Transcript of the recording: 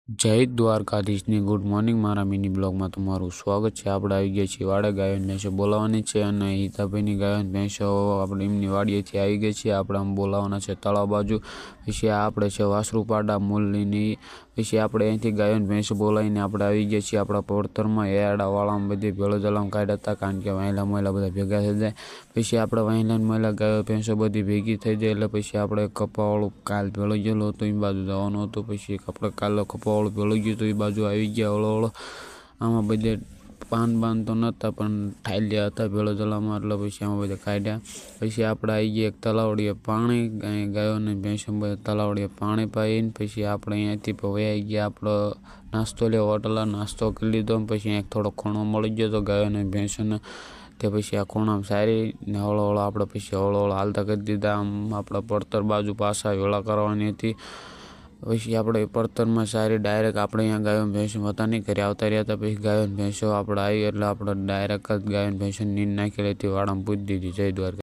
જય દ્વારકાધીશની good morning મારા mini બ્લોગમાં તમારું સ્વાગત છે। આપણે આવી ગયા છીએ વાડે ગાયો ભેંસો બોલાવવાની છે અને હિતાભાઈની ગાયો ભેંસો આપણે એમની વાડીએથી આવી ગઈ છે। આપણે આમ બોલાવવાના છે તળાવ બાજુ। પછી આપણે છે વાસરુપાડા મૂલની। પછી આપણે અહીંથી ગાયો ભેંસો બોલાવીને આપણે આવી ગયા છીએ આપણા પડતરમાં એડાવાળામાં બધી ભેળો જલામ કાઢ્યા હતા, કારણ કે વાહેલા મોયલા બધા ભેગા થઈ જાય। પછી આપણે વાહેલા મોયલા ગાયો ભેંસો બધી ભેગી થઈ જાય એટલે પછી આપણે કપાવાળું કાલ ભેળો ગયેલો હતો એ બાજુ જવાનું હતું। પછી આપણે કાલે કપાવાળું ભેળો ગયું તો એ બાજુ આવી ગયા હળો આમાં બધે પાન તો નહોતા પણ ઠાલ્યા હતા ભેળો જલામાં, એટલે પછી આમાં બધા કાઢ્યા। પછી આપણે આવી ગયા એક તલાવડીએ પાણી, ગાયોને ભેંસો બધા તલાવડીએ પાણી પાઈને પછી આપણે અહીંયાથી વહી ગયા આપણો નાસ્તો લેવા હોટલા નાસ્તો કરી લીધો। પછી અહીંયા થોડો ખૂણો મળી ગયો તો ગાયોને ભેંસોને, તે પછી આ ખૂણામાં સારી ને હળો આપણે પછી હળો હાલતા કરી દીધા। આમ આપણા પડતર બાજુ પાછા વેળા કરવાની હતી। પછી આપણે પડતરમાં સારી ડાયરેક્ટ આપણે અહીંયા ગાયો ભેંસો હતા નહીં ઘરે આવતા રહ્યા હતા। પછી ગાયો ભેંસો આપણે આવી એટલે આપણે ડાયરેક્ટ જ ગાયો ભેંસો નીંદ નાખી હતી વાડામાં પૂજી દીધી। જય દ્વારકા।